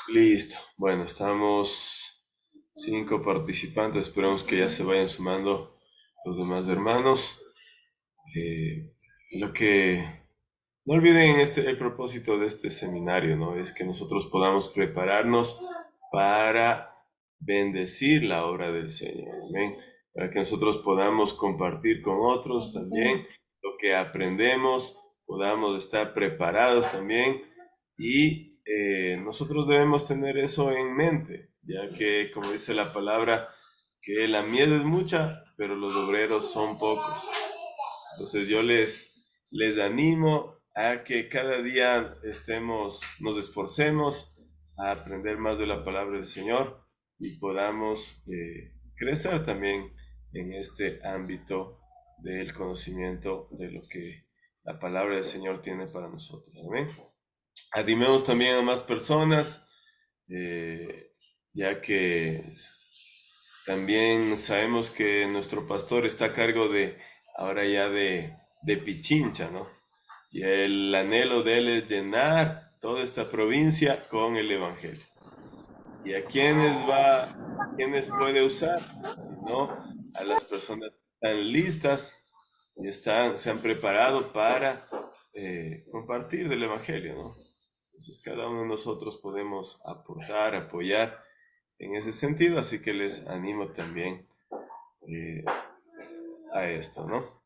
Listo. Bueno, estamos 5 participantes. Esperamos que ya se vayan sumando los demás hermanos. Lo que no olviden el propósito de este seminario, ¿no? Es que nosotros podamos prepararnos para bendecir la obra del Señor. Amén. Para que nosotros podamos compartir con otros también lo que aprendemos, podamos estar preparados también y nosotros debemos tener eso en mente, ya que como dice la palabra, que la mies es mucha, pero los obreros son pocos. Entonces yo les animo a que cada día nos esforcemos a aprender más de la palabra del Señor y podamos crecer también en este ámbito del conocimiento de lo que la palabra del Señor tiene para nosotros. Amén. Animemos también a más personas, ya que también sabemos que nuestro pastor está a cargo ahora ya de Pichincha, ¿no? Y el anhelo de él es llenar toda esta provincia con el Evangelio. ¿Y a quiénes puede usar? Sino a las personas que están listas y se han preparado para compartir del Evangelio, ¿no? Entonces cada uno de nosotros podemos aportar, apoyar en ese sentido, así que les animo también eh, a esto, ¿no?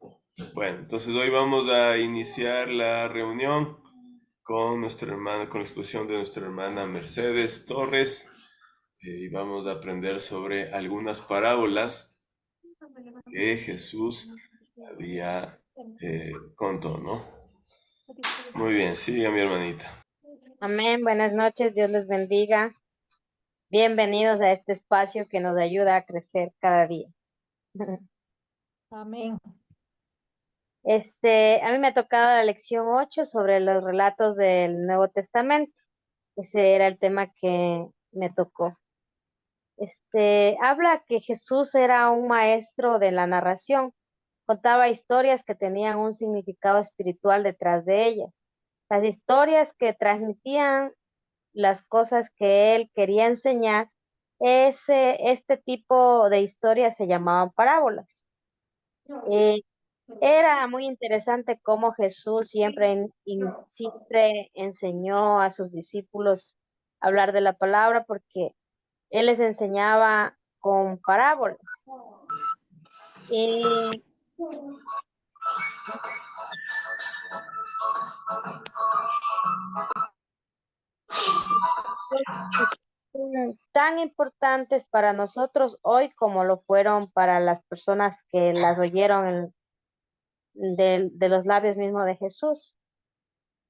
Bueno, entonces hoy vamos a iniciar la reunión con nuestra hermana, con la exposición de nuestra hermana Mercedes Torres, y vamos a aprender sobre algunas parábolas que Jesús había contado, ¿no? Muy bien, siga mi hermanita. Amén, buenas noches, Dios les bendiga. Bienvenidos a este espacio que nos ayuda a crecer cada día. Amén. A mí me ha tocado la lección 8 sobre los relatos del Nuevo Testamento. Ese era el tema que me tocó. Habla que Jesús era un maestro de la narración. Contaba historias que tenían un significado espiritual detrás de ellas. Las historias que transmitían las cosas que él quería enseñar, este tipo de historias se llamaban parábolas. Eh, Era muy interesante cómo Jesús siempre enseñó a sus discípulos a hablar de la palabra porque él les enseñaba con parábolas. Eh, Tan importantes para nosotros hoy como lo fueron para las personas que las oyeron de los labios mismos de Jesús.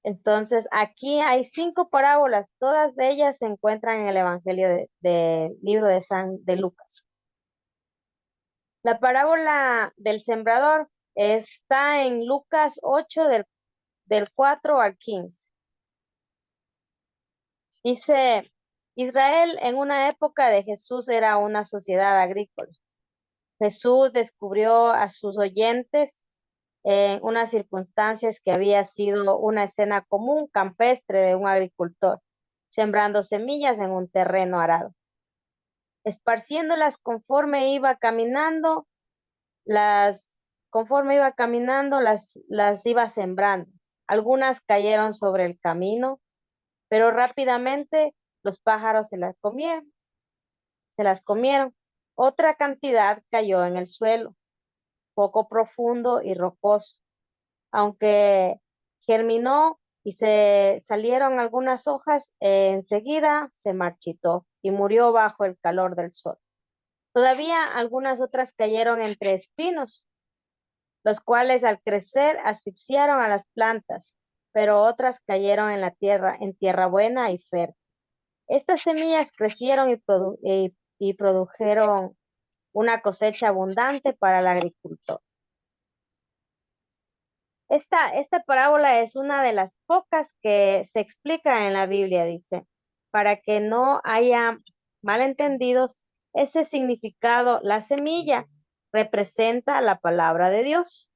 Entonces, aquí hay 5 parábolas, todas de ellas se encuentran en el Evangelio del libro de Lucas. La parábola del sembrador está en Lucas 8 del 4 al 15. Dice, Israel en una época de Jesús era una sociedad agrícola. Jesús descubrió a sus oyentes en unas circunstancias que había sido una escena común campestre de un agricultor, sembrando semillas en un terreno arado. Esparciéndolas conforme iba caminando, las iba sembrando. Algunas cayeron sobre el camino, pero rápidamente los pájaros se las comieron. Otra cantidad cayó en el suelo, poco profundo y rocoso. Aunque germinó y se salieron algunas hojas, enseguida se marchitó y murió bajo el calor del sol. Todavía algunas otras cayeron entre espinos, los cuales al crecer asfixiaron a las plantas, pero otras cayeron en tierra buena y fértil. Estas semillas crecieron y produjeron una cosecha abundante para el agricultor. Esta parábola es una de las pocas que se explica en la Biblia, dice, para que no haya malentendidos, ese significado, la semilla representa la palabra de Dios.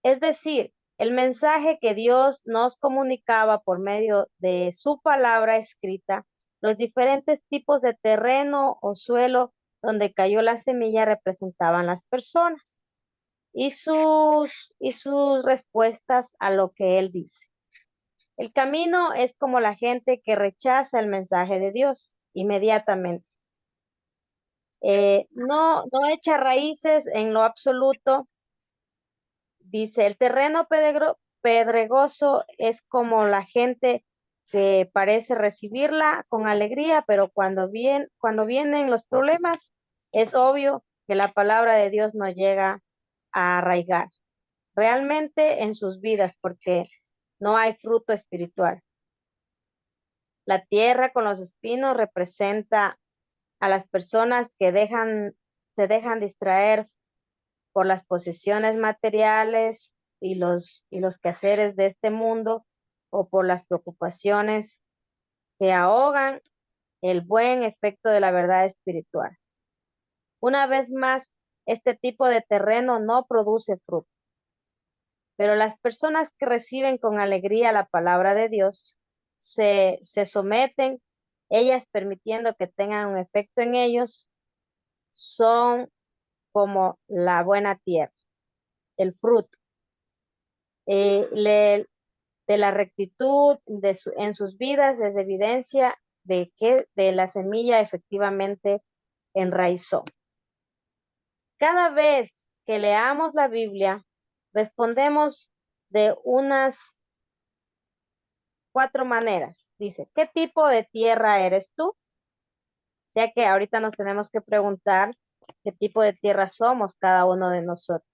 Es decir, El mensaje que Dios nos comunicaba por medio de su palabra escrita, los diferentes tipos de terreno o suelo donde cayó la semilla representaban las personas y sus respuestas a lo que él dice. El camino es como la gente que rechaza el mensaje de Dios inmediatamente. No echa raíces en lo absoluto. Dice, el terreno pedregoso es como la gente que parece recibirla con alegría, pero cuando vienen los problemas, es obvio que la palabra de Dios no llega a arraigar realmente en sus vidas porque no hay fruto espiritual. La tierra con los espinos representa a las personas que se dejan distraer por las posesiones materiales y los quehaceres de este mundo o por las preocupaciones que ahogan el buen efecto de la verdad espiritual. Una vez más, este tipo de terreno no produce fruto, pero las personas que reciben con alegría la palabra de Dios se someten, ellas permitiendo que tengan un efecto en ellos, son como la buena tierra, el fruto. De la rectitud en sus vidas es evidencia de que de la semilla efectivamente enraizó. Cada vez que leamos la Biblia, respondemos de unas 4 maneras. Dice, ¿qué tipo de tierra eres tú? O sea que ahorita nos tenemos que preguntar qué tipo de tierra somos cada uno de nosotros.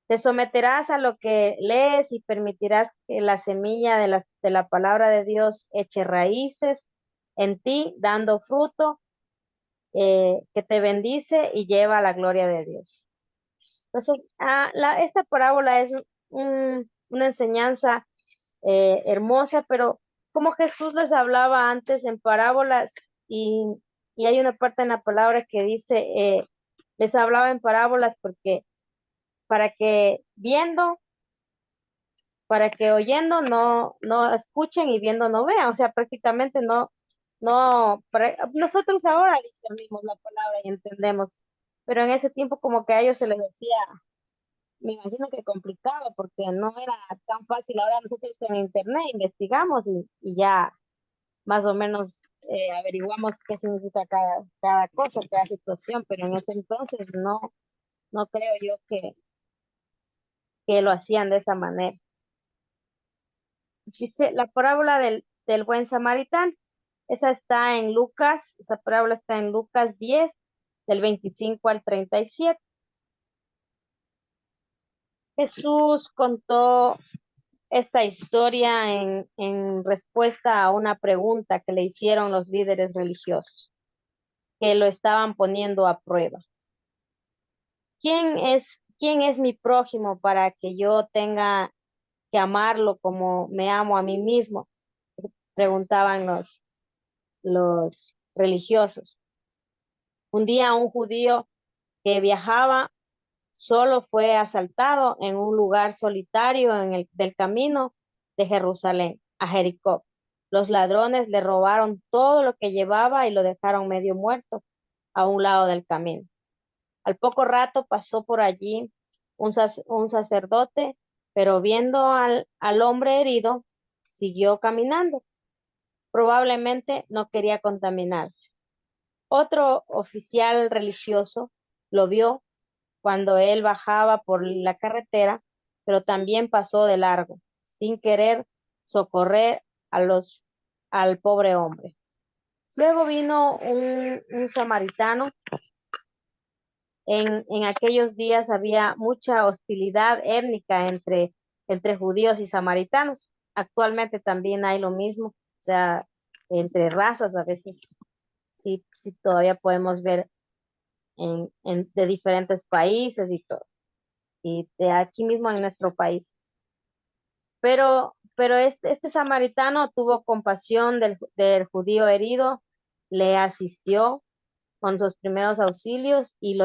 Te someterás a lo que lees y permitirás que la semilla de la palabra de Dios eche raíces en ti, dando fruto que te bendice y lleva a la gloria de Dios. Entonces, esta parábola es una enseñanza hermosa, pero como Jesús les hablaba antes en parábolas y, y hay una parte en la palabra que dice, les hablaba en parábolas porque para que viendo para que oyendo no escuchen y viendo no vean, o sea, prácticamente nosotros ahora discernimos la palabra y entendemos, pero en ese tiempo como que a ellos se les decía, me imagino que complicado, porque no era tan fácil. Ahora nosotros en internet investigamos y ya más o menos averiguamos qué significa cada cosa, cada situación, pero en ese entonces no creo yo que lo hacían de esa manera. Dice la parábola del buen samaritano. Esa parábola está en Lucas 10, del 25 al 37. Jesús contó esta historia en respuesta a una pregunta que le hicieron los líderes religiosos, que lo estaban poniendo a prueba. ¿Quién es mi prójimo para que yo tenga que amarlo como me amo a mí mismo? Preguntaban los religiosos. Un día un judío que viajaba solo fue asaltado en un lugar solitario del camino de Jerusalén a Jericó. Los ladrones le robaron todo lo que llevaba y lo dejaron medio muerto a un lado del camino. Al poco rato pasó por allí un sacerdote, pero viendo al hombre herido, siguió caminando. Probablemente no quería contaminarse. Otro oficial religioso lo vio cuando él bajaba por la carretera, pero también pasó de largo, sin querer socorrer al pobre hombre. Luego vino un samaritano. En aquellos días había mucha hostilidad étnica entre judíos y samaritanos. Actualmente también hay lo mismo, o sea, entre razas a veces sí todavía podemos ver de diferentes países y todo, y de aquí mismo en nuestro país. Pero este samaritano tuvo compasión del judío herido, le asistió con sus primeros auxilios y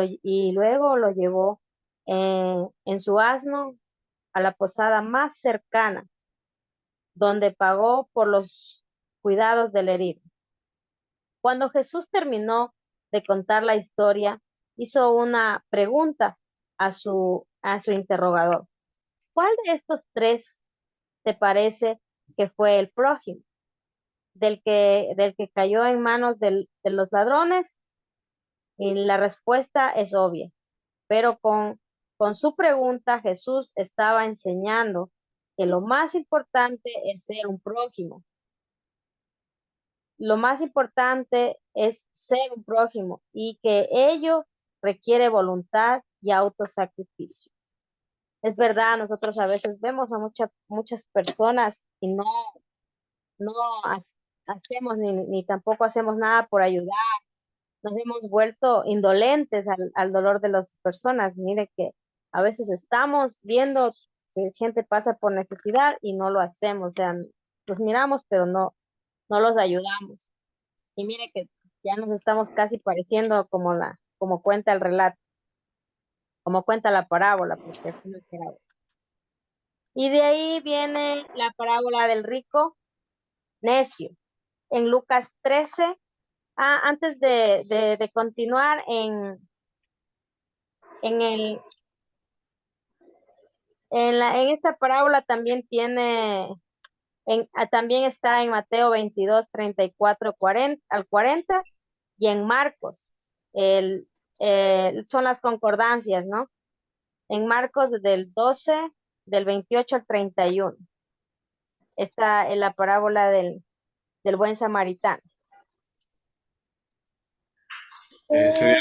luego lo llevó en su asno a la posada más cercana, donde pagó por los cuidados del herido. Cuando Jesús terminó de contar la historia, hizo una pregunta a su interrogador. ¿Cuál de estos tres te parece que fue el prójimo? Del que cayó en manos de los ladrones? Y la respuesta es obvia, pero con su pregunta Jesús estaba enseñando que lo más importante es ser un prójimo. Lo más importante es ser un prójimo y que ello requiere voluntad y autosacrificio. Es verdad, nosotros a veces vemos a muchas personas y no hacemos ni tampoco hacemos nada por ayudar. Nos hemos vuelto indolentes al dolor de las personas. Mire que a veces estamos viendo que gente pasa por necesidad y no lo hacemos. O sea, los miramos, pero no los ayudamos. Y mire que ya nos estamos casi pareciendo como cuenta el relato, como cuenta la parábola, porque es una parábola. Y de ahí viene la parábola del rico necio. En Lucas 13, antes de continuar en el, en esta parábola también también está en Mateo 22, 34, 40, al 40 y en Marcos. Son las concordancias, ¿no? En Marcos del 12, del 28 al 31. Está en la parábola del buen samaritano. Serían,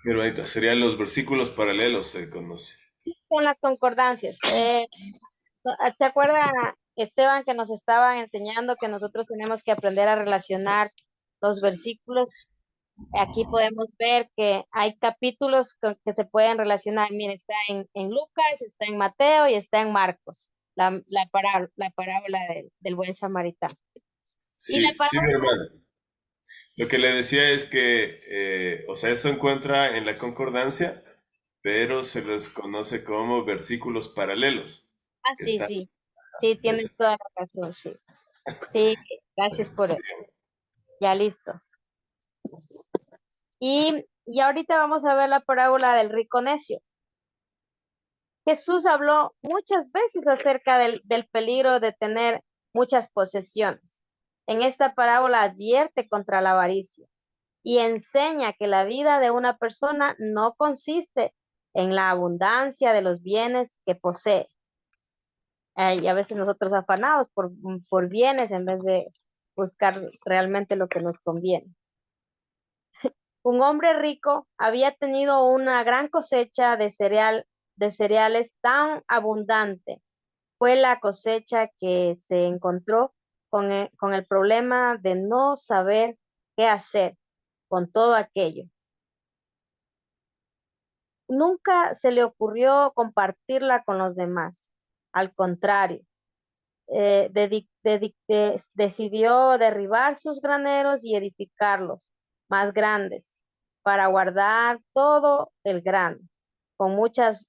hermanita, serían los versículos paralelos, se conoce. Con las concordancias. ¿Te acuerdas, Esteban, que nos estaban enseñando que nosotros tenemos que aprender a relacionar los versículos? Aquí podemos ver que hay capítulos que se pueden relacionar. Mire, está en Lucas, está en Mateo y está en Marcos, la parábola del buen samaritano. Y la Sí, sí, mi parábola, hermano. Lo que le decía es que, o sea, eso encuentra en la concordancia, pero se los conoce como versículos paralelos, que sí, están sí, sí, en tienes toda la razón, sí. Sí, gracias por eso. Ya listo. Y ahorita vamos a ver la parábola del rico necio. Jesús habló muchas veces acerca del peligro de tener muchas posesiones. En esta parábola advierte contra la avaricia y enseña que la vida de una persona no consiste en la abundancia de los bienes que posee. Y a veces nosotros afanados por bienes en vez de buscar realmente lo que nos conviene. Un hombre rico había tenido una gran cosecha de cereales tan abundante. Fue la cosecha que se encontró con el problema de no saber qué hacer con todo aquello. Nunca se le ocurrió compartirla con los demás. Al contrario, decidió derribar sus graneros y edificarlos más grandes para guardar todo el grano, con muchos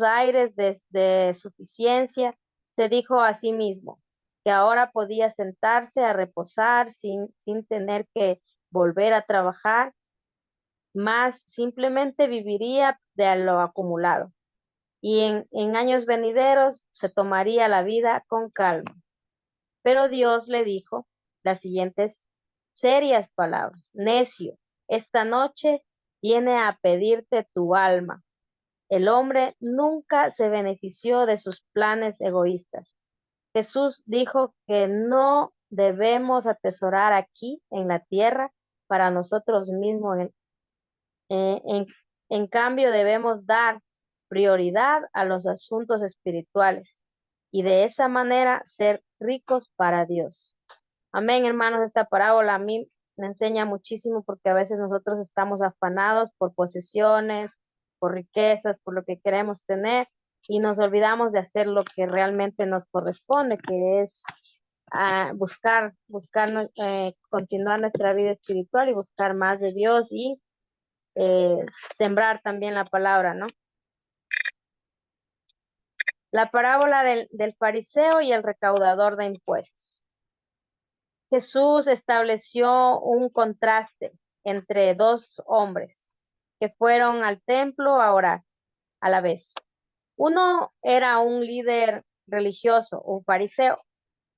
aires de suficiencia. Se dijo a sí mismo que ahora podía sentarse a reposar sin tener que volver a trabajar, más simplemente viviría de lo acumulado y en años venideros se tomaría la vida con calma. Pero Dios le dijo las siguientes serias palabras: necio, esta noche viene a pedirte tu alma. El hombre nunca se benefició de sus planes egoístas. Jesús dijo que no debemos atesorar aquí en la tierra para nosotros mismos. Eh, en, en cambio, debemos dar prioridad a los asuntos espirituales y de esa manera ser ricos para Dios. Amén, hermanos. Esta parábola a mí me enseña muchísimo porque a veces nosotros estamos afanados por posesiones, por riquezas, por lo que queremos tener y nos olvidamos de hacer lo que realmente nos corresponde, que es continuar nuestra vida espiritual y buscar más de Dios y eh, sembrar también la palabra, ¿no? La parábola del fariseo y el recaudador de impuestos. Jesús estableció un contraste entre dos hombres que fueron al templo a orar a la vez. Uno era un líder religioso, un fariseo,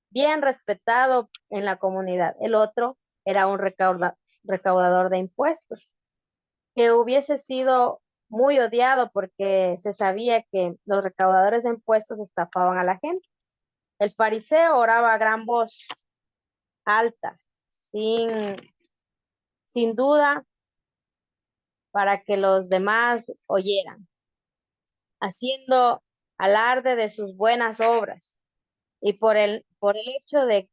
bien respetado en la comunidad. El otro era un recaudador de impuestos, que hubiese sido muy odiado porque se sabía que los recaudadores de impuestos estafaban a la gente. El fariseo oraba a gran voz, alta, sin, sin duda, para que los demás oyeran, haciendo alarde de sus buenas obras. Y por el hecho de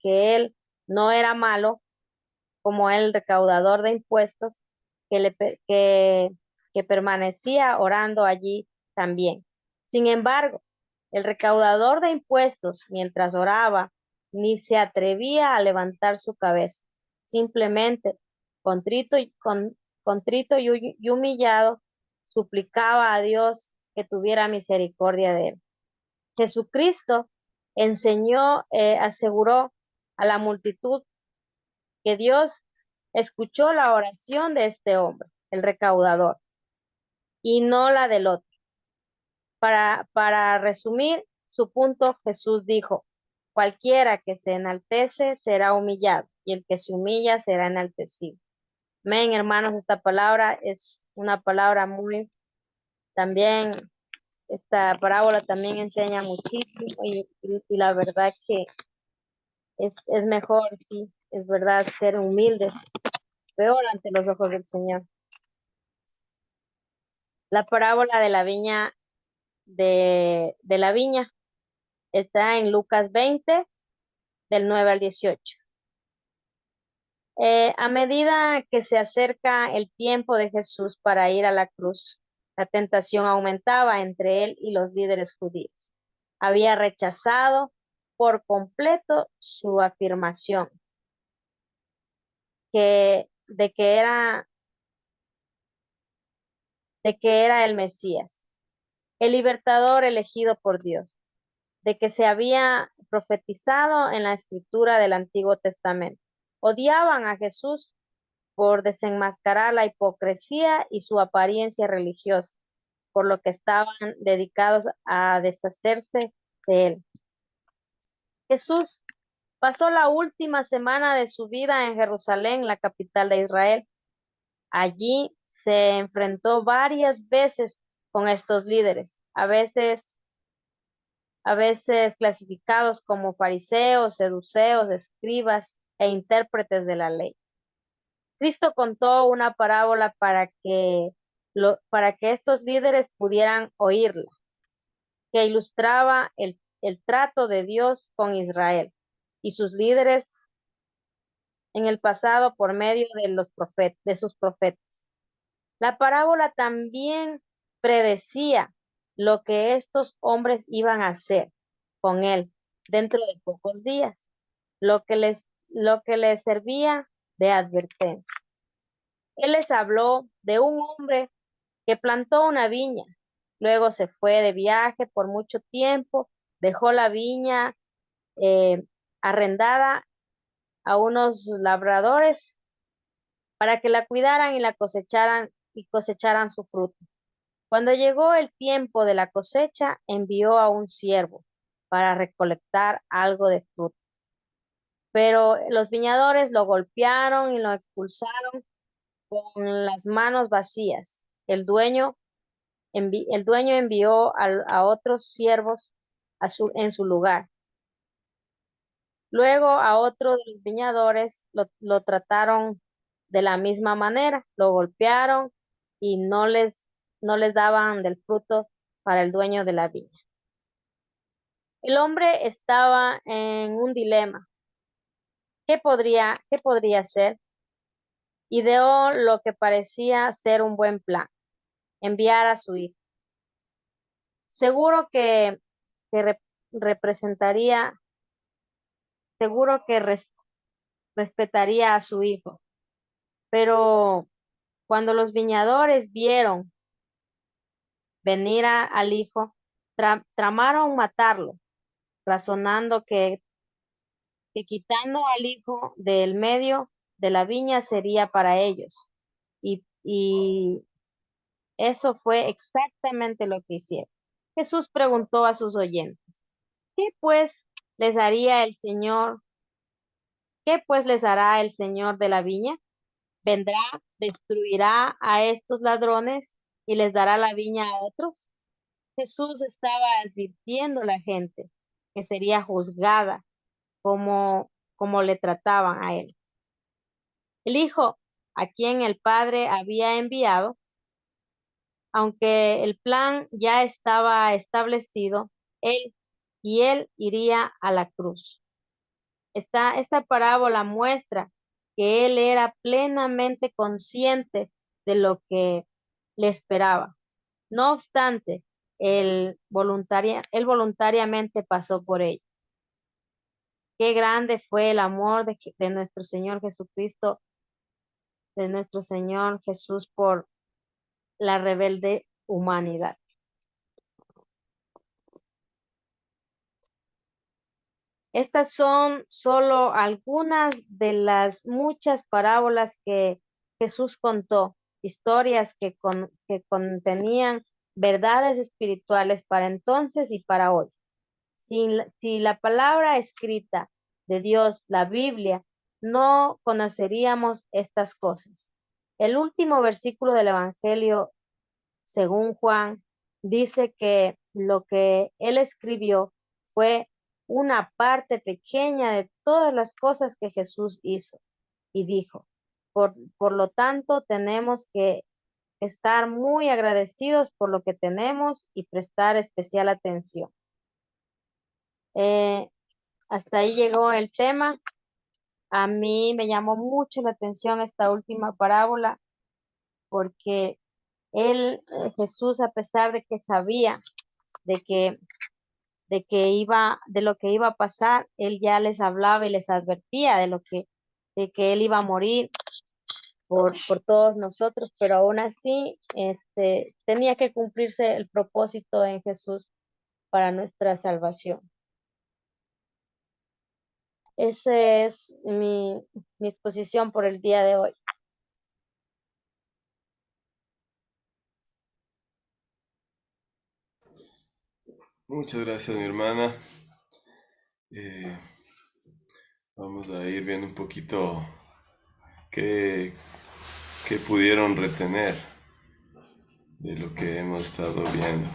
que él no era malo, como el recaudador de impuestos, que permanecía orando allí también. Sin embargo, el recaudador de impuestos, mientras oraba, ni se atrevía a levantar su cabeza. Simplemente, contrito y humillado, suplicaba a Dios que tuviera misericordia de él. Jesucristo aseguró a la multitud que Dios escuchó la oración de este hombre, el recaudador, y no la del otro. Para resumir su punto, Jesús dijo, cualquiera que se enaltece será humillado, y el que se humilla será enaltecido. Amén, hermanos, esta palabra es una palabra también, esta parábola también enseña muchísimo y la verdad que es mejor, sí, es verdad, ser humildes, peor ante los ojos del Señor. La parábola de la viña de la viña está en Lucas 20, del 9 al 18. A medida que se acerca el tiempo de Jesús para ir a la cruz, la tentación aumentaba entre él y los líderes judíos. Había rechazado por completo su afirmación que, de que era el Mesías, el libertador elegido por Dios, de que se había profetizado en la escritura del Antiguo Testamento. Odiaban a Jesús por desenmascarar la hipocresía y su apariencia religiosa, por lo que estaban dedicados a deshacerse de él. Jesús pasó la última semana de su vida en Jerusalén, la capital de Israel. Allí se enfrentó varias veces con estos líderes, a veces clasificados como fariseos, seduceos, escribas e intérpretes de la ley. Cristo contó una parábola para que estos líderes pudieran oírla, que ilustraba el trato de Dios con Israel y sus líderes en el pasado por medio de sus profetas. La parábola también predecía lo que estos hombres iban a hacer con él dentro de pocos días, lo que les servía de advertencia. Él les habló de un hombre que plantó una viña, luego se fue de viaje por mucho tiempo, dejó la viña eh, arrendada a unos labradores para que la cuidaran y cosecharan su fruto. Cuando llegó el tiempo de la cosecha, envió a un siervo para recolectar algo de fruto. Pero los viñadores lo golpearon y lo expulsaron con las manos vacías. El dueño envió a otros siervos en su lugar. Luego a otro de los viñadores lo trataron de la misma manera, lo golpearon y no les daban del fruto para el dueño de la viña. El hombre estaba en un dilema. Qué podría hacer? Ideó lo que parecía ser un buen plan, enviar a su hijo. Seguro que representaría, seguro que respetaría a su hijo, pero cuando los viñadores vieron venir al hijo, tramaron matarlo, razonando que quitando al hijo del medio de la viña sería para ellos. Y eso fue exactamente lo que hicieron. Jesús preguntó a sus oyentes, ¿qué pues les haría el Señor? ¿Qué pues les hará el Señor de la viña? Vendrá, destruirá a estos ladrones y les dará la viña a otros. Jesús estaba advirtiendo a la gente que sería juzgada como le trataban a él. El Hijo, a quien el Padre había enviado, aunque el plan ya estaba establecido, él iría a la cruz. Esta parábola muestra que él era plenamente consciente de lo que le esperaba. No obstante, él voluntariamente pasó por ello. Qué grande fue el amor de nuestro Señor Jesucristo, de nuestro Señor Jesús por la rebelde humanidad. Estas son solo algunas de las muchas parábolas que Jesús contó, historias que contenían verdades espirituales para entonces y para hoy. Si la palabra escrita de Dios, la Biblia, no conoceríamos estas cosas. El último versículo del Evangelio, según Juan, dice que lo que él escribió fue una parte pequeña de todas las cosas que Jesús hizo y dijo. Por lo tanto, tenemos que estar muy agradecidos por lo que tenemos y prestar especial atención. Hasta ahí llegó el tema. A mí me llamó mucho la atención esta última parábola porque Jesús, a pesar de que sabía de que, de lo que iba a pasar, él ya les hablaba y les advertía de que él iba a morir por todos nosotros, pero aún así, tenía que cumplirse el propósito en Jesús para nuestra salvación. Esa es mi exposición por el día de hoy. Muchas gracias, mi hermana. Vamos a ir viendo un poquito qué pudieron retener de lo que hemos estado viendo.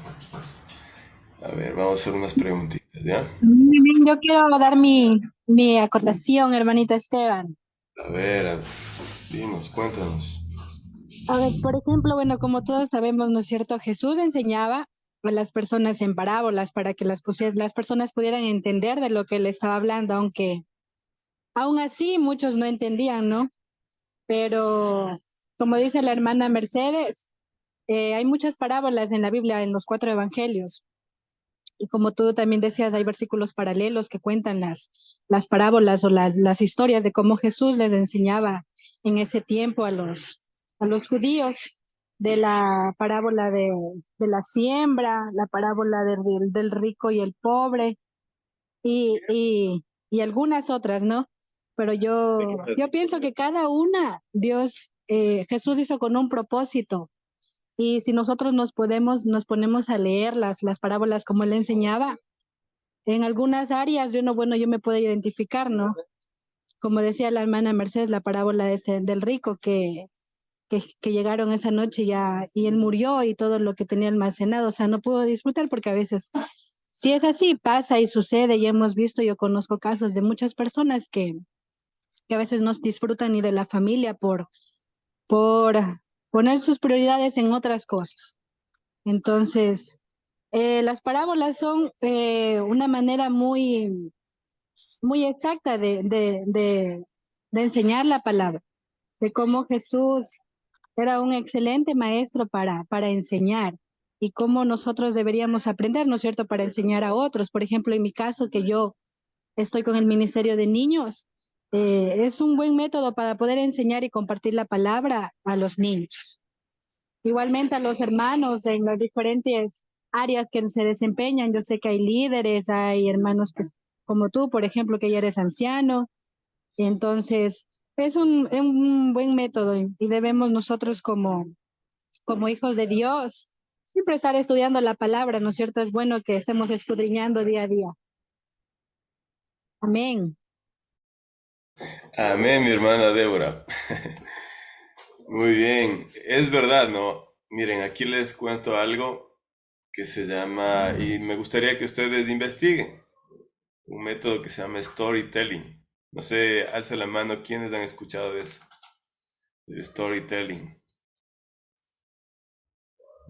A ver, vamos a hacer unas preguntitas, ¿ya? Muy bien, yo quiero dar mi acotación, hermanita Esteban. A ver, dinos, cuéntanos. A ver, por ejemplo, bueno, como todos sabemos, ¿no es cierto? Jesús enseñaba a las personas en parábolas para que las personas pudieran entender de lo que él estaba hablando, aunque aún así muchos no entendían, ¿no? Pero como dice la hermana Mercedes, hay muchas parábolas en la Biblia, en los 4 evangelios. Y como tú también decías, hay versículos paralelos que cuentan las parábolas o las historias de cómo Jesús les enseñaba en ese tiempo a los judíos, de la parábola de la siembra, la parábola del rico y el pobre y algunas otras, ¿no? Pero yo pienso que cada una Jesús hizo con un propósito. Y si nosotros nos ponemos a leer las parábolas como él enseñaba, en algunas áreas yo me puedo identificar, ¿no? Como decía la hermana Mercedes, la parábola del rico que llegaron esa noche y él murió y todo lo que tenía almacenado, o sea, no pudo disfrutar porque a veces, si es así, pasa y sucede y hemos visto, yo conozco casos de muchas personas que a veces no disfrutan ni de la familia por poner sus prioridades en otras cosas. Entonces, las parábolas son una manera muy, muy exacta de enseñar la palabra, de cómo Jesús era un excelente maestro para enseñar y cómo nosotros deberíamos aprender, ¿no es cierto?, para enseñar a otros. Por ejemplo, en mi caso, que yo estoy con el Ministerio de Niños, es un buen método para poder enseñar y compartir la palabra a los niños. Igualmente a los hermanos en las diferentes áreas que se desempeñan. Yo sé que hay líderes, hay hermanos que, como tú, por ejemplo, que ya eres anciano. Entonces, es un buen método y debemos nosotros como hijos de Dios siempre estar estudiando la palabra, ¿no es cierto? Es bueno que estemos escudriñando día a día. Amén. Amén, mi hermana Débora. Muy bien, es verdad, ¿no? Miren, aquí les cuento algo que se llama, y me gustaría que ustedes investiguen, un método que se llama storytelling. No sé, alza la mano, ¿quiénes han escuchado de eso? De storytelling.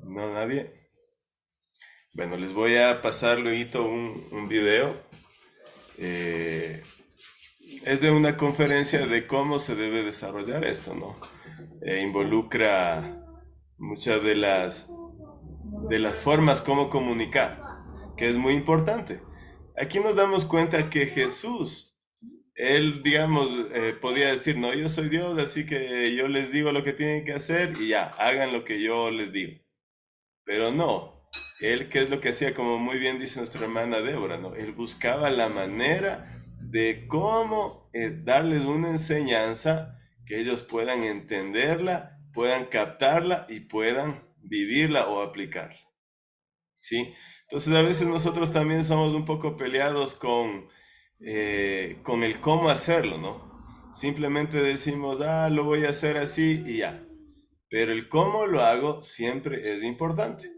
¿No, nadie? Bueno, les voy a pasar luego un video. Eh, es de una conferencia de cómo se debe desarrollar esto, ¿no? Involucra muchas de las formas como comunicar, que es muy importante. Aquí nos damos cuenta que Jesús, él, digamos, podía decir, no, yo soy Dios, así que yo les digo lo que tienen que hacer y ya, hagan lo que yo les digo. Pero no, él, ¿qué es lo que hacía? Como muy bien dice nuestra hermana Débora, ¿no? Él buscaba la manera de cómo darles una enseñanza que ellos puedan entenderla, puedan captarla y puedan vivirla o aplicarla, ¿sí? Entonces a veces nosotros también somos un poco peleados con el cómo hacerlo, ¿no? Simplemente decimos, ah, lo voy a hacer así y ya. Pero el cómo lo hago siempre es importante.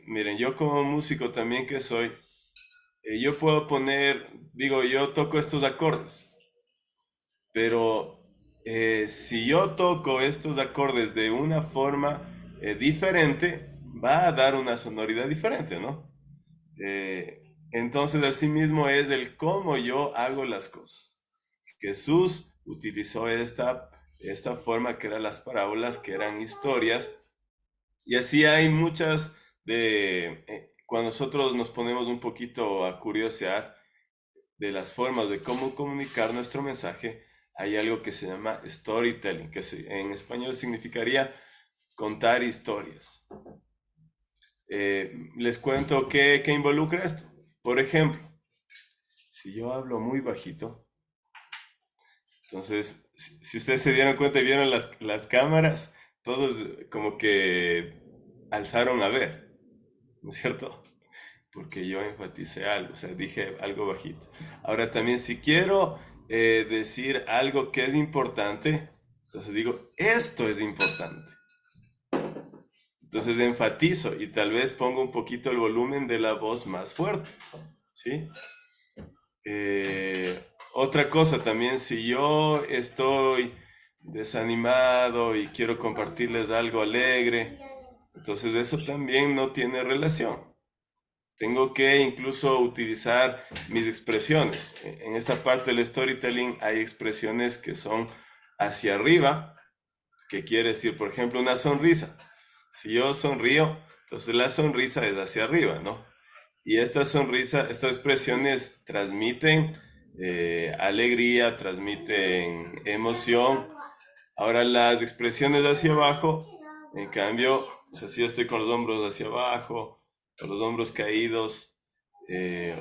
Miren, yo como músico también que soy, yo puedo poner, digo, yo toco estos acordes, pero si yo toco estos acordes de una forma diferente, va a dar una sonoridad diferente, ¿no? Entonces, asimismo es el cómo yo hago las cosas. Jesús utilizó esta forma que eran las parábolas, que eran historias, y así hay muchas cuando nosotros nos ponemos un poquito a curiosear de las formas de cómo comunicar nuestro mensaje, hay algo que se llama storytelling, que en español significaría contar historias. Les cuento qué involucra esto. Por ejemplo, si yo hablo muy bajito, entonces, si ustedes se dieron cuenta y vieron las cámaras, todos como que alzaron a ver, ¿no es cierto? Porque yo enfaticé algo, o sea, dije algo bajito. Ahora también, si quiero decir algo que es importante, entonces digo, esto es importante. Entonces enfatizo y tal vez pongo un poquito el volumen de la voz más fuerte, ¿sí? Otra cosa también, si yo estoy desanimado y quiero compartirles algo alegre, entonces eso también no tiene relación. Tengo que incluso utilizar mis expresiones. En esta parte del storytelling hay expresiones que son hacia arriba, que quiere decir, por ejemplo, una sonrisa. Si yo sonrío, entonces la sonrisa es hacia arriba, ¿no? Y esta sonrisa, estas expresiones transmiten alegría, transmiten emoción. Ahora las expresiones hacia abajo, en cambio, o sea, si yo estoy con los hombros hacia abajo, con los hombros caídos, eh,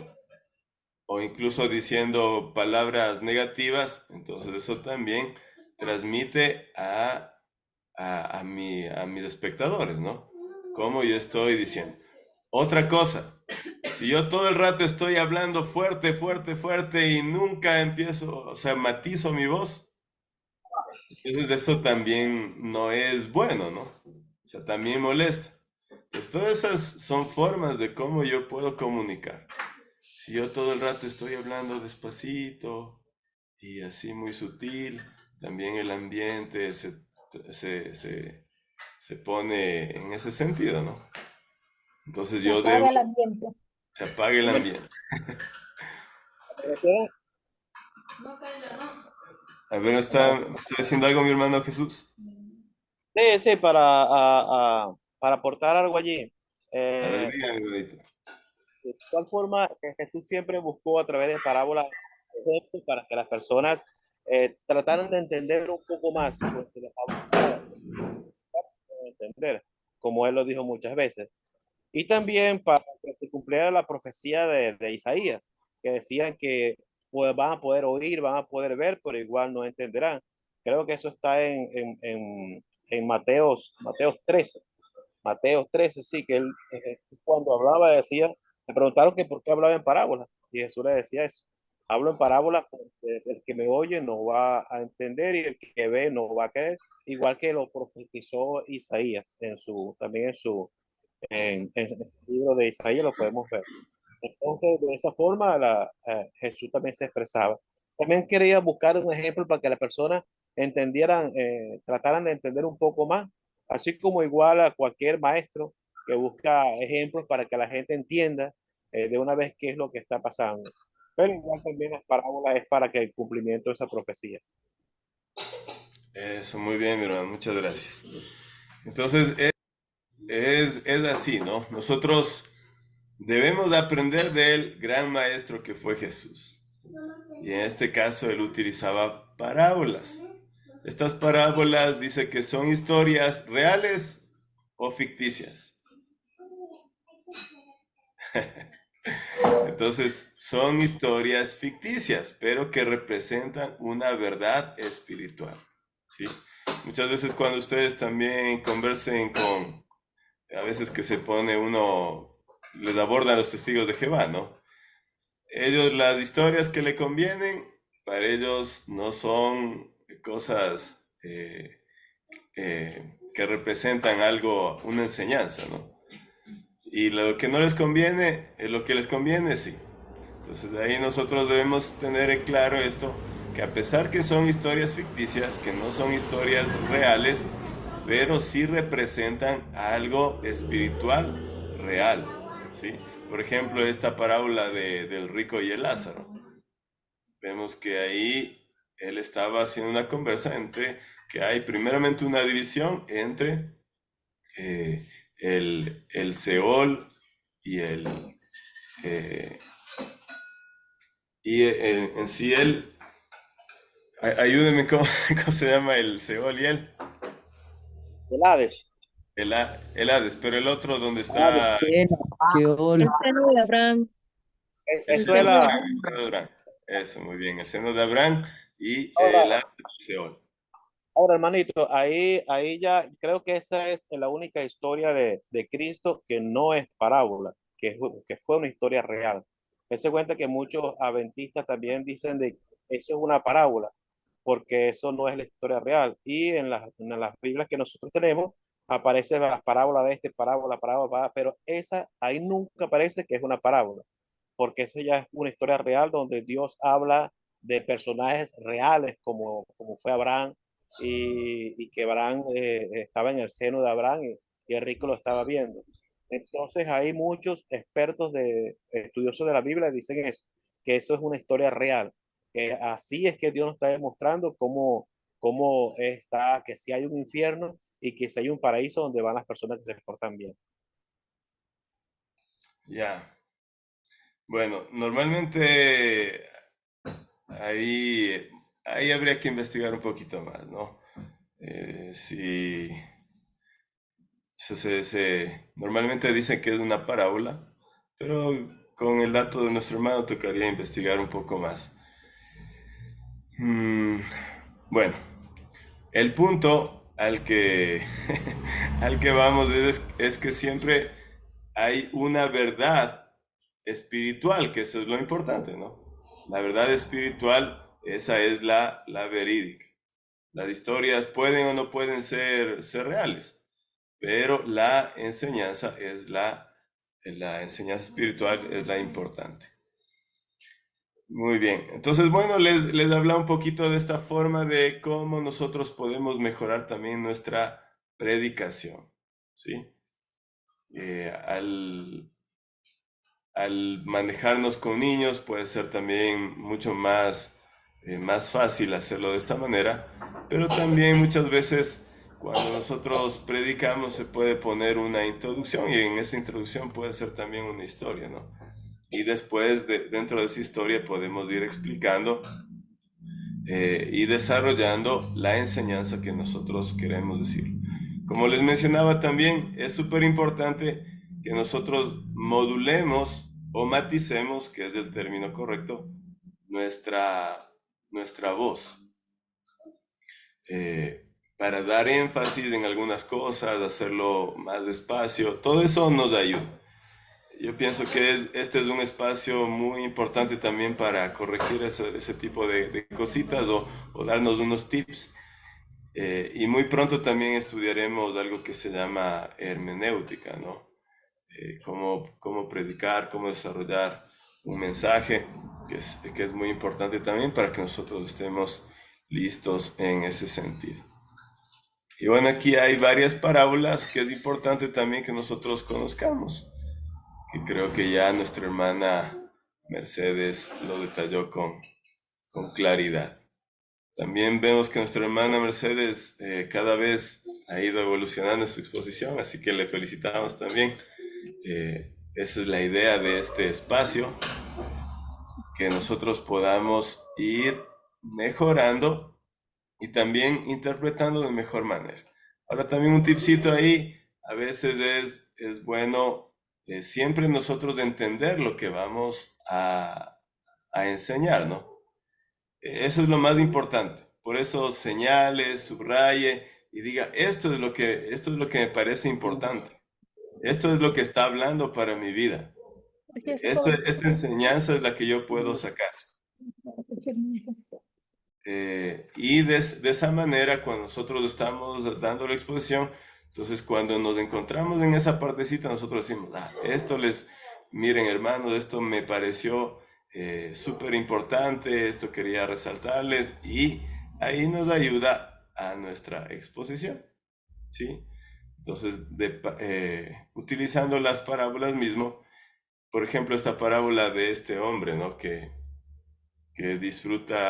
o incluso diciendo palabras negativas, entonces eso también transmite a mis espectadores, ¿no? Como yo estoy diciendo. Otra cosa, si yo todo el rato estoy hablando fuerte, fuerte, fuerte y nunca empiezo, o sea, matizo mi voz, entonces eso también no es bueno, ¿no? O sea, también molesta. Entonces todas esas son formas de cómo yo puedo comunicar. Si yo todo el rato estoy hablando despacito y así muy sutil, también el ambiente se, se, se pone en ese sentido, ¿no? Entonces Se yo apaga el debo, ambiente. se apague el ambiente. A ver, ¿está diciendo algo mi hermano Jesús? Sí, sí, para aportar algo allí. A ver, Eh, dígame, Benito. de tal forma que Jesús siempre buscó a través de parábolas ejemplos para que las personas trataran de entender un poco más, pues, de la entender, como él lo dijo muchas veces. Y también para que se cumpliera la profecía de Isaías, que decían que pues, van a poder oír, van a poder ver, pero igual no entenderán. Creo que eso está en Mateos 13. Mateos 13, sí, que él cuando hablaba decía, le preguntaron que por qué hablaba en parábolas, y Jesús le decía eso, hablo en parábolas porque el que me oye no va a entender y el que ve no va a creer, igual que lo profetizó Isaías también en el libro de Isaías lo podemos ver. Entonces, de esa forma, Jesús también se expresaba. También quería buscar un ejemplo para que las personas entendieran, trataran de entender un poco más, así como igual a cualquier maestro que busca ejemplos para que la gente entienda de una vez qué es lo que está pasando. Pero igual también las parábolas es para que el cumplimiento de esas profecías. Eso, muy bien, mi hermano, muchas gracias. Entonces, es así, ¿no? Nosotros debemos aprender del gran maestro que fue Jesús. Y en este caso, él utilizaba parábolas. Estas parábolas dice que son historias reales o ficticias. Entonces, son historias ficticias, pero que representan una verdad espiritual, ¿sí? Muchas veces cuando ustedes también conversen a veces que se pone uno, les abordan los testigos de Jehová, ¿no? Ellos, las historias que le convienen, para ellos no son cosas que representan algo, una enseñanza, ¿no? Y lo que no les conviene, lo que les conviene, sí. Entonces de ahí nosotros debemos tener en claro esto, que a pesar que son historias ficticias, que no son historias reales, pero sí representan algo espiritual real, ¿sí? Por ejemplo, esta parábola del rico y el Lázaro. Vemos que ahí él estaba haciendo una conversa entre que hay primeramente una división entre el Seol y en sí ayúdenme, ¿cómo se llama el Seol y El Hades. el Hades, pero el otro donde Hades. está Sheol. El seno de Abraham. el Eso seno es la... de Abraham. Eso, muy bien, el seno de Abraham y el Ahora, Hades de Seol. Ahora, hermanito, ahí ya creo que esa es la única historia de Cristo que no es parábola, que fue una historia real. Se cuenta que muchos adventistas también dicen de que eso es una parábola, porque eso no es la historia real. Y en las Biblias que nosotros tenemos aparecen las parábolas de parábola, pero esa ahí nunca aparece que es una parábola, porque esa ya es una historia real donde Dios habla de personajes reales como fue Abraham y que Abraham estaba en el seno de Abraham y el rico lo estaba viendo. Entonces hay muchos expertos estudiosos de la Biblia dicen eso, que eso es una historia real, que así es que Dios nos está demostrando cómo está, que si hay un infierno y que si hay un paraíso donde van las personas que se portan bien. Ya. Bueno, normalmente ahí habría que investigar un poquito más, ¿no? Si normalmente dicen que es una parábola, pero con el dato de nuestro hermano tocaría investigar un poco más. Bueno, el punto al que vamos es que siempre hay una verdad espiritual, que eso es lo importante, ¿no? La verdad espiritual, esa es la verídica. Las historias pueden o no pueden ser reales, pero la enseñanza la enseñanza espiritual es la importante. Muy bien, entonces bueno, les habla un poquito de esta forma de cómo nosotros podemos mejorar también nuestra predicación, ¿sí? Al manejarnos con niños puede ser también mucho más fácil hacerlo de esta manera, pero también muchas veces cuando nosotros predicamos se puede poner una introducción y en esa introducción puede ser también una historia, ¿no? Y después dentro de esa historia podemos ir explicando y desarrollando la enseñanza que nosotros queremos decir. Como les mencionaba también, es súper importante que nosotros modulemos o maticemos, que es el término correcto, nuestra voz. Para dar énfasis en algunas cosas, hacerlo más despacio, todo eso nos ayuda. Yo pienso que este es un espacio muy importante también para corregir ese tipo de cositas o darnos unos tips. Y muy pronto también estudiaremos algo que se llama hermenéutica, ¿no? Cómo predicar, cómo desarrollar un mensaje, que es muy importante también para que nosotros estemos listos en ese sentido. Y bueno, aquí hay varias parábolas que es importante también que nosotros conozcamos, que creo que ya nuestra hermana Mercedes lo detalló con claridad. También vemos que nuestra hermana Mercedes cada vez ha ido evolucionando en su exposición, así que le felicitamos también. Esa es la idea de este espacio, que nosotros podamos ir mejorando y también interpretando de mejor manera. Ahora también un tipcito ahí, a veces es bueno siempre nosotros entender lo que vamos a enseñar, ¿no? Eso es lo más importante. Por eso señale, subraye y diga, esto es lo que me parece importante. Esto es lo que está hablando para mi vida. Esta enseñanza es la que yo puedo sacar. Y de esa manera, cuando nosotros estamos dando la exposición, entonces cuando nos encontramos en esa partecita, nosotros decimos, miren hermanos, esto me pareció súper importante, esto quería resaltarles, y ahí nos ayuda a nuestra exposición, ¿sí? Entonces, utilizando las parábolas mismo, por ejemplo, esta parábola de este hombre, ¿no? Que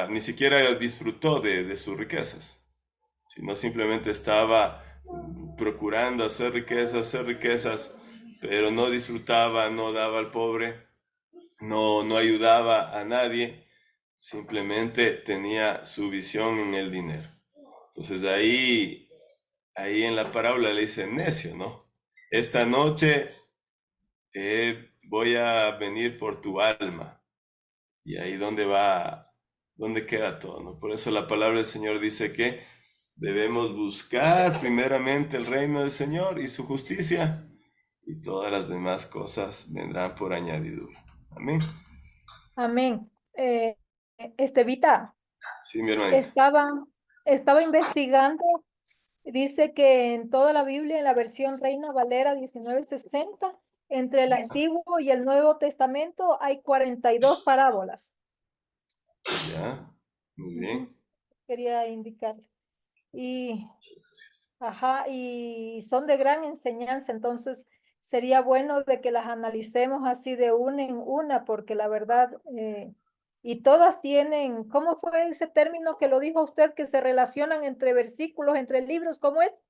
ni siquiera disfrutó de sus riquezas, sino simplemente estaba procurando hacer riquezas, pero no disfrutaba, no daba al pobre, no ayudaba a nadie, simplemente tenía su visión en el dinero. Entonces ahí en la parábola le dice necio, ¿no? Esta noche voy a venir por tu alma. Y ahí dónde queda todo, ¿no? Por eso la palabra del Señor dice que debemos buscar primeramente el reino del Señor y su justicia, y todas las demás cosas vendrán por añadidura. Amén. Amén. Estevita, Sí, mi hermanita. estaba investigando, dice que en toda la Biblia, en la versión Reina Valera 1960, entre el Antiguo y el Nuevo Testamento hay 42 parábolas. Ya, muy bien. Quería indicarle. Y son de gran enseñanza, entonces sería bueno de que las analicemos así de una en una, porque la verdad, y todas tienen, ¿cómo fue ese término que lo dijo usted, que se relacionan entre versículos, entre libros? ¿Cómo es?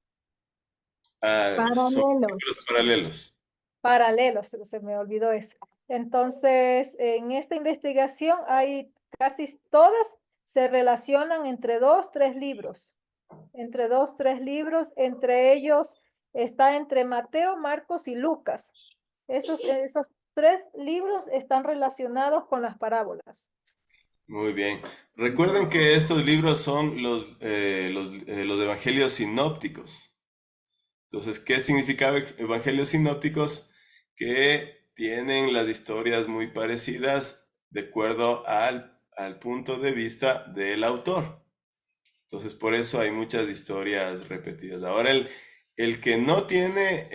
Son versículos paralelos. Paralelos, se me olvidó eso. Entonces, en esta investigación hay casi todas se relacionan entre 2, 3 libros. Entre 2, 3 libros, entre ellos está entre Mateo, Marcos y Lucas. Esos 3 libros están relacionados con las parábolas. Muy bien. Recuerden que estos libros son los evangelios sinópticos. Entonces, ¿qué significa evangelios sinópticos? Que tienen las historias muy parecidas de acuerdo al punto de vista del autor. Entonces, por eso hay muchas historias repetidas. Ahora, el que no tiene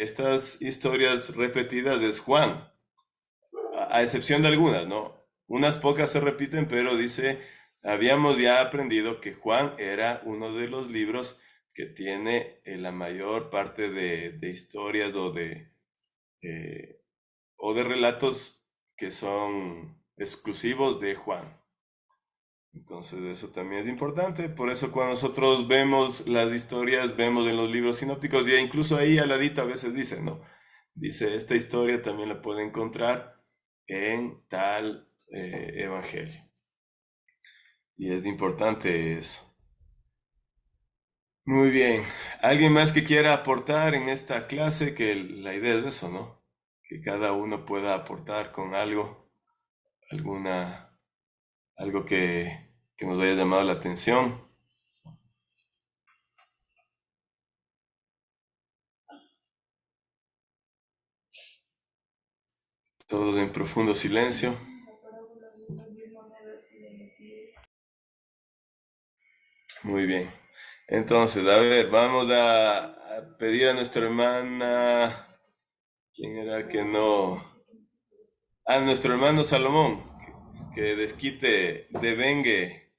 estas historias repetidas es Juan, a excepción de algunas, ¿no? Unas pocas se repiten, pero dice, habíamos ya aprendido que Juan era uno de los libros que tiene la mayor parte de historias o de relatos que son exclusivos de Juan. Entonces eso también es importante. Por eso cuando nosotros vemos las historias, vemos en los libros sinópticos, y incluso ahí al ladito a veces dice, ¿no? Dice, esta historia también la puede encontrar en tal evangelio. Y es importante eso. Muy bien. ¿Alguien más que quiera aportar en esta clase? Que la idea es eso, ¿no? Que cada uno pueda aportar con algo, algo que nos haya llamado la atención. Todos en profundo silencio. Muy bien. Entonces, a ver, vamos a pedir a nuestra hermana, ¿quién era el que no? A nuestro hermano Salomón, que desquite, devengue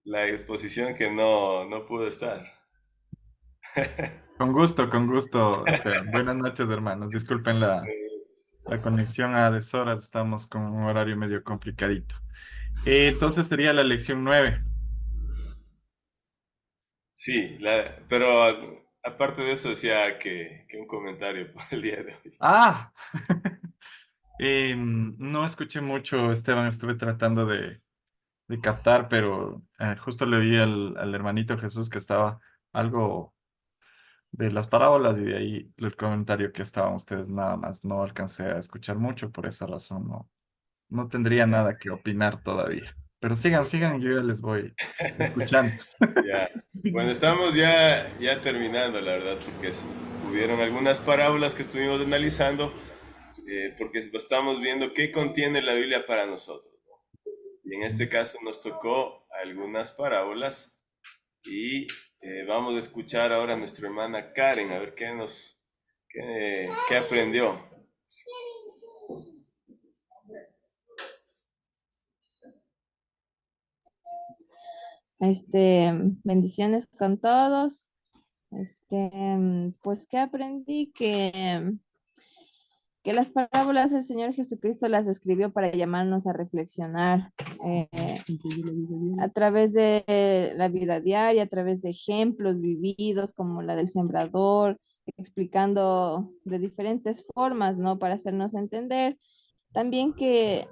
la exposición que no pudo estar. Con gusto, con gusto. Buenas noches, hermanos. Disculpen la conexión a deshoras, estamos con un horario medio complicadito. Entonces sería la lección 9. Sí, pero aparte de eso decía que un comentario por el día de hoy. Ah, no escuché mucho, Esteban, estuve tratando de captar, pero justo le oí al hermanito Jesús que estaba algo de las parábolas y de ahí el comentario que estaban ustedes nada más. No alcancé a escuchar mucho, por esa razón no tendría nada que opinar todavía. Pero sigan, sigan, yo ya les voy escuchando. Ya. Bueno, estamos ya terminando, la verdad, porque hubieron algunas parábolas que estuvimos analizando, porque estamos viendo qué contiene la Biblia para nosotros. Y en este caso nos tocó algunas parábolas y vamos a escuchar ahora a nuestra hermana Karen, a ver qué aprendió. Bendiciones con todos. Pues que aprendí que las parábolas el Señor Jesucristo las escribió para llamarnos a reflexionar eh, a través de la vida diaria, a través de ejemplos vividos como la del sembrador, explicando de diferentes formas, ¿no? Para hacernos entender. También que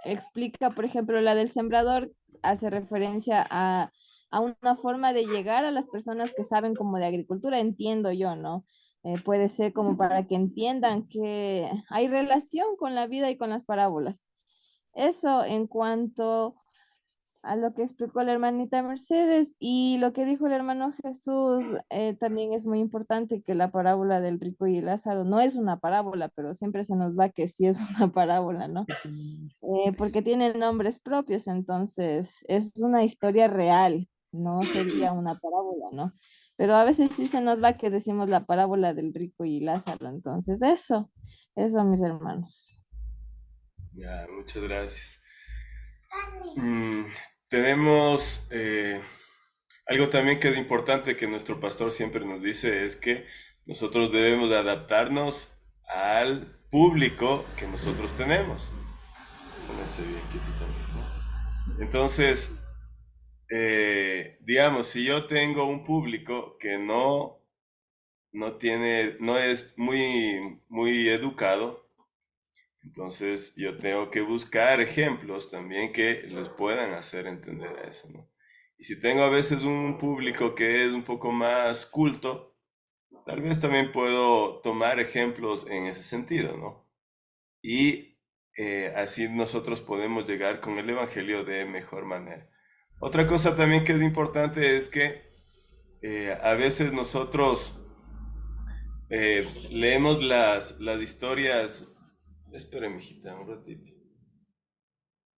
explica, por ejemplo, la del sembrador, hace referencia a una forma de llegar a las personas que saben como de agricultura, entiendo yo, ¿no? Puede ser como para que entiendan que hay relación con la vida y con las parábolas. Eso en cuanto a lo que explicó la hermanita Mercedes y lo que dijo el hermano Jesús, también es muy importante que la parábola del rico y Lázaro no es una parábola, pero siempre se nos va que sí es una parábola, ¿no? Porque tiene nombres propios, entonces es una historia real, no sería una parábola, ¿no? Pero a veces sí se nos va que decimos la parábola del rico y Lázaro, entonces eso mis hermanos. Ya, muchas gracias. Tenemos algo también que es importante que nuestro pastor siempre nos dice es que nosotros debemos de adaptarnos al público que nosotros tenemos. Ponerse bien quietito, ¿no? Entonces, digamos, si yo tengo un público que no es muy educado, entonces yo tengo que buscar ejemplos también que les puedan hacer entender eso, ¿no? Y si tengo a veces un público que es un poco más culto, tal vez también puedo tomar ejemplos en ese sentido, ¿no? Y así nosotros podemos llegar con el Evangelio de mejor manera. Otra cosa también que es importante es que a veces nosotros leemos las historias. Espera, mijita, un ratito.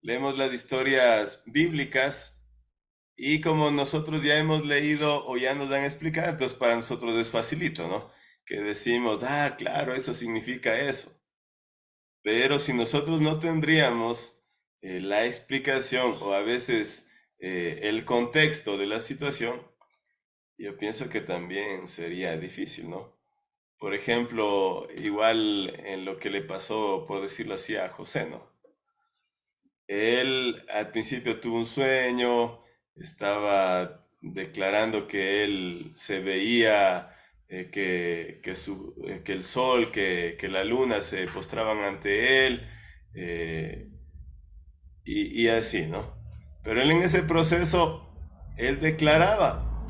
Leemos las historias bíblicas y como nosotros ya hemos leído o ya nos han explicado, entonces para nosotros es facilito, ¿no? Que decimos, ah, claro, eso significa eso. Pero si nosotros no tendríamos la explicación o a veces el contexto de la situación, yo pienso que también sería difícil, ¿no? Por ejemplo, igual en lo que le pasó, por decirlo así, a José, ¿no? Él al principio tuvo un sueño, estaba declarando que él se veía que el sol, que la luna se postraban ante él, eh, y así, ¿no? Pero él en ese proceso, él declaraba,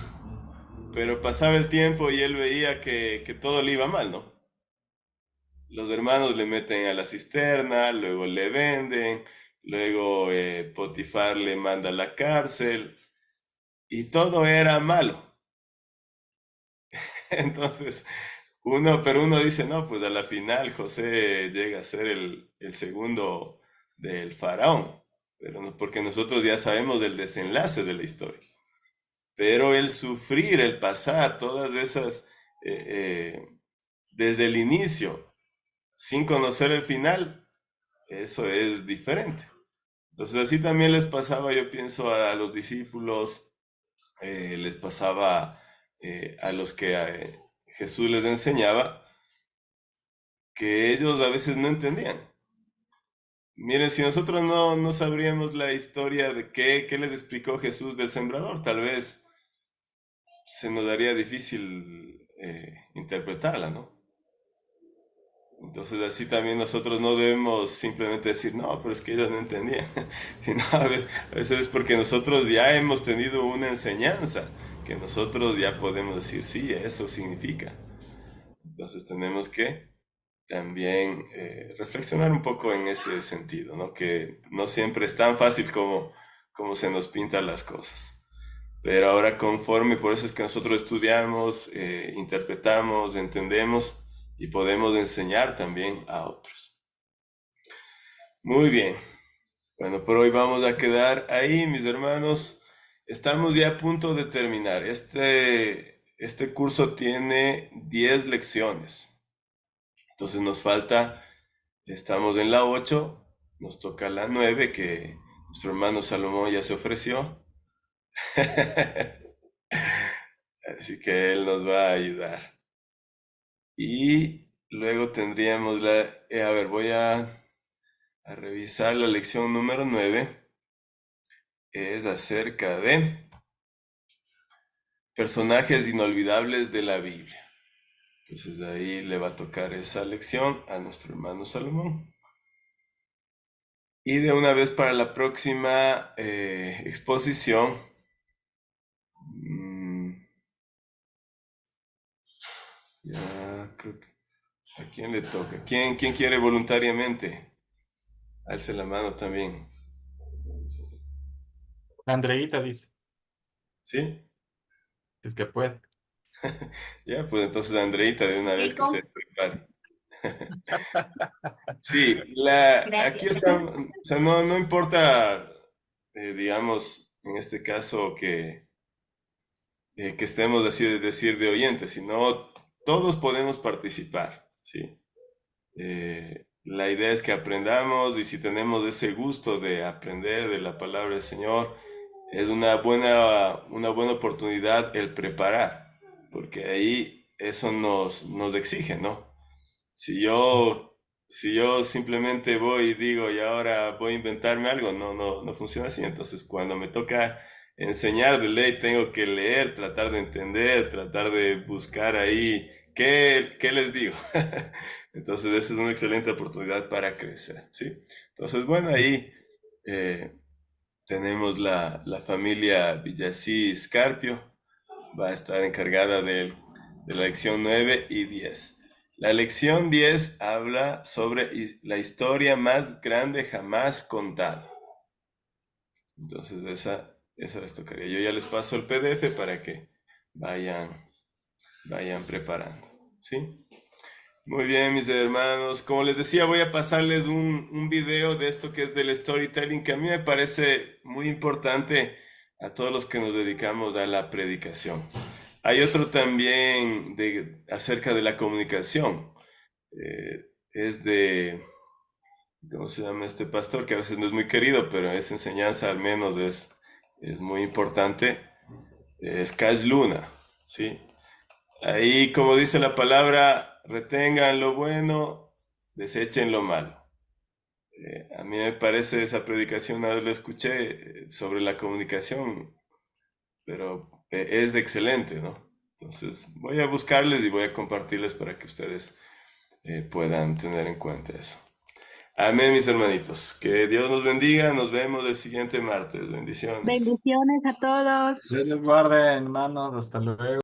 pero pasaba el tiempo y él veía que todo le iba mal, ¿no? Los hermanos le meten a la cisterna, luego le venden, luego Potifar le manda a la cárcel y todo era malo. Entonces, pero uno dice, no, pues a la final José llega a ser el segundo del faraón, pero no, porque nosotros ya sabemos del desenlace de la historia. Pero el sufrir, el pasar, todas esas, desde el inicio, sin conocer el final, eso es diferente. Entonces así también les pasaba, yo pienso, a los discípulos, les pasaba a los que Jesús les enseñaba, que ellos a veces no entendían. Miren, si nosotros no sabríamos la historia de qué les explicó Jesús del sembrador, tal vez se nos daría difícil interpretarla, ¿no? Entonces así también nosotros no debemos simplemente decir, no, pero es que ellos no entendían, sino a veces es porque nosotros ya hemos tenido una enseñanza que nosotros ya podemos decir, sí, eso significa. Entonces tenemos que también reflexionar un poco en ese sentido, ¿no? Que no siempre es tan fácil como se nos pintan las cosas. Pero ahora conforme, por eso es que nosotros estudiamos, interpretamos, entendemos y podemos enseñar también a otros. Muy bien. Bueno, por hoy vamos a quedar ahí, mis hermanos. Estamos ya a punto de terminar. Este curso tiene 10 lecciones. Entonces nos falta, estamos en la 8, nos toca la 9, que nuestro hermano Salomón ya se ofreció. Así que él nos va a ayudar. Y luego tendríamos a ver, voy a revisar la lección número 9. Es acerca de personajes inolvidables de la Biblia. Entonces ahí le va a tocar esa lección a nuestro hermano Salomón. Y de una vez para la próxima exposición, ya creo que ¿a quién le toca? ¿Quién quiere voluntariamente? Alce la mano también. Andreita dice, ¿Sí? si es que puede. Ya, pues entonces Andreita de una vez que se prepare. Sí, aquí está, o sea, no importa, digamos, en este caso que estemos así de decir de oyentes, sino todos podemos participar, ¿sí? La idea es que aprendamos y si tenemos ese gusto de aprender de la palabra del Señor, es una buena oportunidad el preparar, porque ahí eso nos exige, ¿no? Si yo simplemente voy y digo, y ahora voy a inventarme algo, no funciona así. Entonces, cuando me toca enseñar de ley, tengo que leer, tratar de entender, tratar de buscar ahí qué les digo. Entonces, esa es una excelente oportunidad para crecer, ¿sí? Entonces, bueno, ahí tenemos la familia Villasí Scarpio, va a estar encargada de la lección 9 y 10. La lección 10 habla sobre la historia más grande jamás contada. Entonces esa les tocaría. Yo ya les paso el PDF para que vayan preparando, ¿sí? Muy bien, mis hermanos. Como les decía, voy a pasarles un video de esto que es del storytelling, que a mí me parece muy importante a todos los que nos dedicamos a la predicación. Hay otro también acerca de la comunicación. Es de, ¿cómo se llama este pastor? Que a veces no es muy querido, pero esa enseñanza al menos es muy importante. Es Cash Luna, ¿sí? Ahí, como dice la palabra, retengan lo bueno, desechen lo malo. A mí me parece esa predicación, una vez la escuché sobre la comunicación, pero es excelente, ¿no? Entonces voy a buscarles y voy a compartirles para que ustedes puedan tener en cuenta eso. Amén, mis hermanitos. Que Dios nos bendiga. Nos vemos el siguiente martes. Bendiciones. Bendiciones a todos. Dios les guarde, hermanos. Hasta luego.